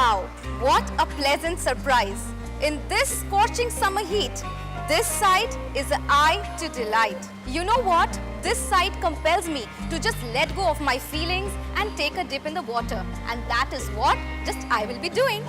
Wow, what a pleasant surprise. In this scorching summer heat, this sight is an eye to delight. You know what? This sight compels me to just let go of my feelings and take a dip in the water. And that is what just I will be doing.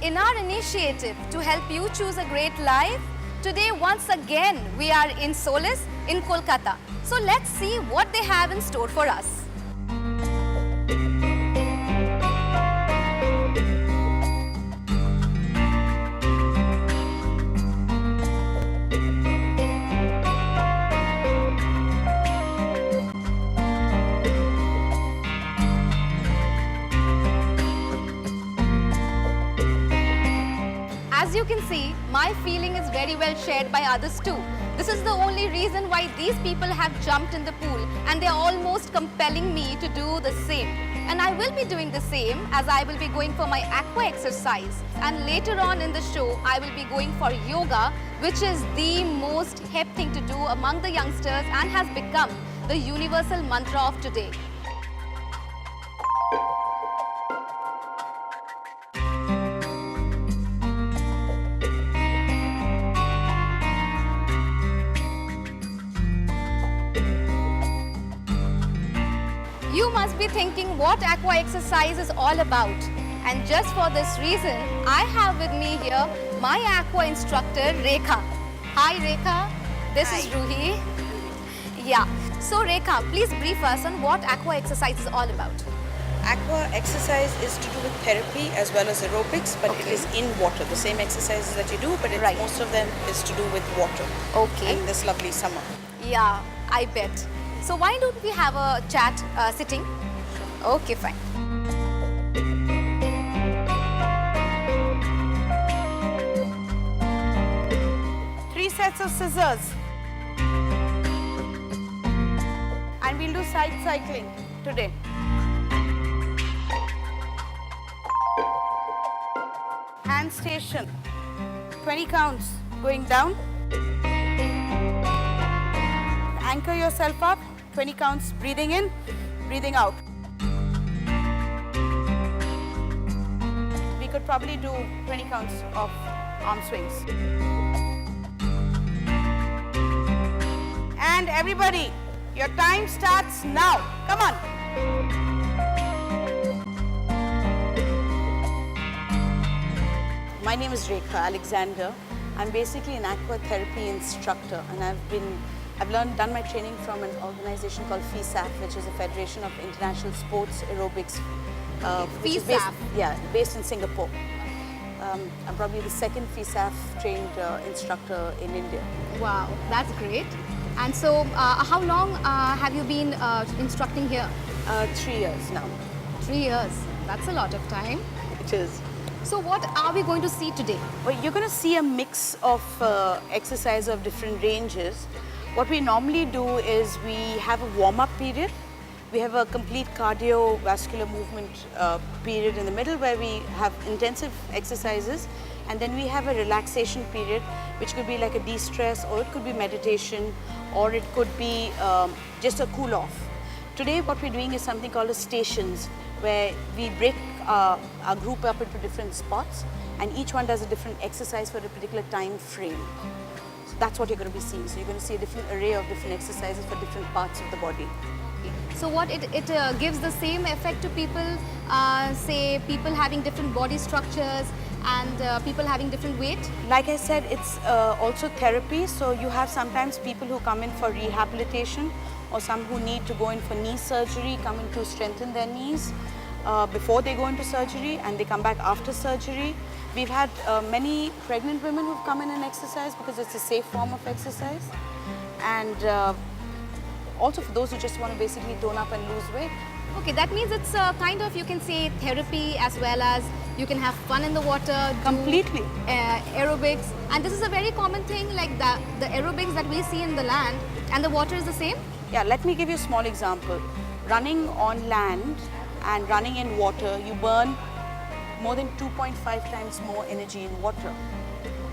In our initiative to help you choose a great life, today once again we are in Solace in Kolkata. So let's see what they have in store for us. As you can see, my feeling is very well shared by others too. This is the only reason why these people have jumped in the pool, and they are almost compelling me to do the same. And I will be doing the same, as I will be going for my aqua exercise. And later on in the show, I will be going for yoga, which is the most hip thing to do among the youngsters and has become the universal mantra of today. You must be thinking what aqua exercise is all about. And just for this reason, I have with me here my aqua instructor, Rekha. Hi Rekha, this is Ruhi. Yeah, so Rekha, please brief us on what aqua exercise is all about. Aqua exercise is to do with therapy as well as aerobics, but it is in water. The same exercises that you do, but most of them is to do with water. Okay. In this lovely summer. Yeah, I bet. So why don't we have a chat sitting? Sure. Okay, fine. Three sets of scissors. And we'll do side cycling today. Hand station. 20 counts going down. Anchor yourself up. 20 counts breathing in, breathing out. We could probably do 20 counts of arm swings. And everybody, your time starts now. Come on. My name is Rekha Alexander. I'm basically an aqua therapy instructor, and I've done my training from an organization called FISAF, which is a Federation of International Sports Aerobics, which is based in Singapore. I'm probably the second FISAF trained instructor in India. Wow, that's great. And so, how long have you been instructing here? 3 years now. 3 years. That's a lot of time. It is. So what are we going to see today? Well, you're going to see a mix of exercise of different ranges. What we normally do is we have a warm-up period. We have a complete cardiovascular movement period in the middle where we have intensive exercises, and then we have a relaxation period, which could be like a de-stress, or it could be meditation, or it could be just a cool-off. Today what we're doing is something called a stations, where we break our group up into different spots, and each one does a different exercise for a particular time frame. So that's what you're going to be seeing. So you're going to see a different array of different exercises for different parts of the body. So what it gives the same effect to people, say people having different body structures and people having different weight? Like I said, it's also therapy. So you have sometimes people who come in for rehabilitation, or some who need to go in for knee surgery, coming to strengthen their knees before they go into surgery, and they come back after surgery. We've had many pregnant women who've come in and exercise because it's a safe form of exercise. And also for those who just want to basically tone up and lose weight. Okay, that means it's kind of, you can say, therapy as well as you can have fun in the water. Completely. Aerobics. And this is a very common thing, like the aerobics that we see in the land, and the water is the same? Yeah, let me give you a small example. Running on land and running in water, you burn more than 2.5 times more energy in water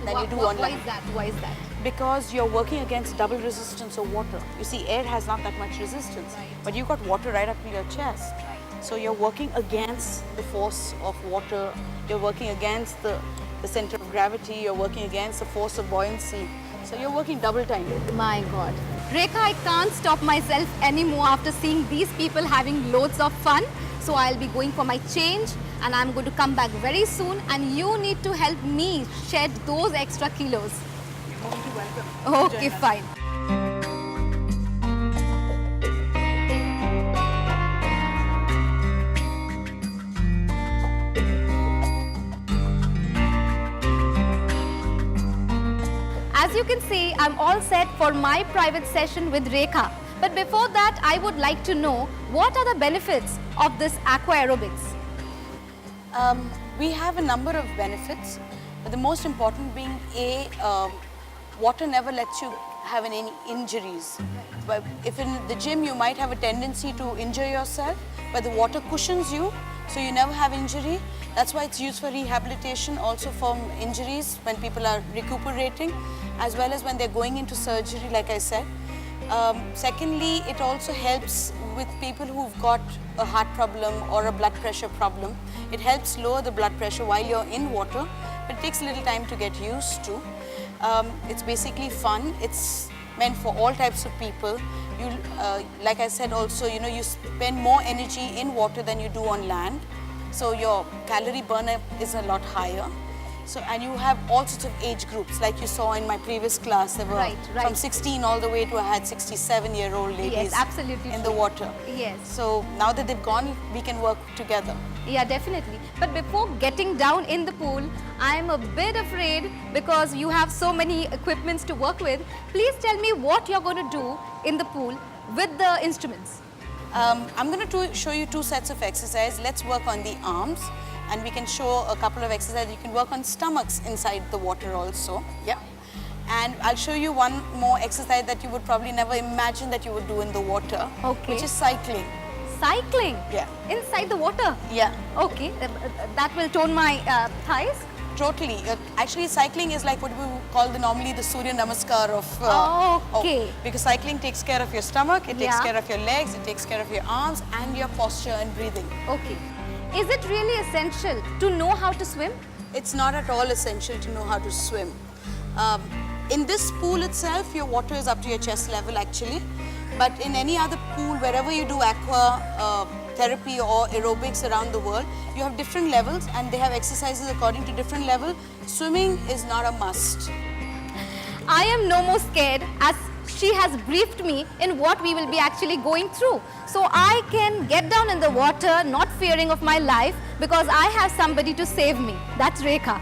than you do on land. Why is that? Why is that? because you're working against double resistance of water. You see, air has not that much resistance, but you've got water right up to your chest. So you're working against the force of water, you're working against the center of gravity, you're working against the force of buoyancy. So you're working double time. My God. Rekha, I can't stop myself anymore after seeing these people having loads of fun. So I'll be going for my change and I'm going to come back very soon, and you need to help me shed those extra kilos. You're most welcome. Okay, fine. As you can see, I'm all set for my private session with Rekha. But before that, I would like to know, what are the benefits of this aqua aerobics? We have a number of benefits, but the most important being water never lets you have any injuries. But if in the gym you might have a tendency to injure yourself, but the water cushions you, so you never have injury. That's why it's used for rehabilitation, also from injuries when people are recuperating, as well as when they're going into surgery, like I said. Secondly, it also helps with people who've got a heart problem or a blood pressure problem. It helps lower the blood pressure while you're in water, but it takes a little time to get used to. It's basically fun. It's meant for all types of people. You, like I said also, you know, you spend more energy in water than you do on land. So your calorie burn-up is a lot higher. So, and you have all sorts of age groups, like you saw in my previous class. There were from 16 all the way to I had 67-year-old ladies absolutely in the water. Yes. So now that they've gone, we can work together. Yeah, definitely. But before getting down in the pool, I'm a bit afraid because you have so many equipments to work with. Please tell me what you're going to do in the pool with the instruments. I'm going to show you two sets of exercise. Let's work on the arms, and we can show a couple of exercises. You can work on stomachs inside the water also. Yeah. And I'll show you one more exercise that you would probably never imagine that you would do in the water, which is cycling. Cycling? Yeah. Inside the water? Yeah. Okay. That will tone my thighs? Totally. Actually, cycling is like what we call normally the Surya Namaskar of... because cycling takes care of your stomach, it takes care of your legs, it takes care of your arms and your posture and breathing. Okay. Is it really essential to know how to swim? It's not at all essential to know how to swim. In this pool itself, your water is up to your chest level actually. But in any other pool, wherever you do aqua therapy or aerobics around the world, you have different levels and they have exercises according to different level. Swimming is not a must. I am no more scared as she has briefed me in what we will be actually going through. So I can get down in the water not fearing of my life because I have somebody to save me. That's Rekha.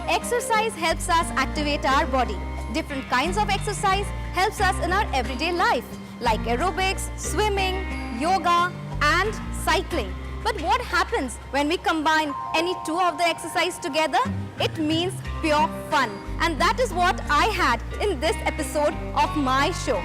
Exercise helps us activate our body. Different kinds of exercise helps us in our everyday life, like aerobics, swimming, yoga and cycling. But what happens when we combine any two of the exercise together? It means pure fun. And that is what I had in this episode of my show.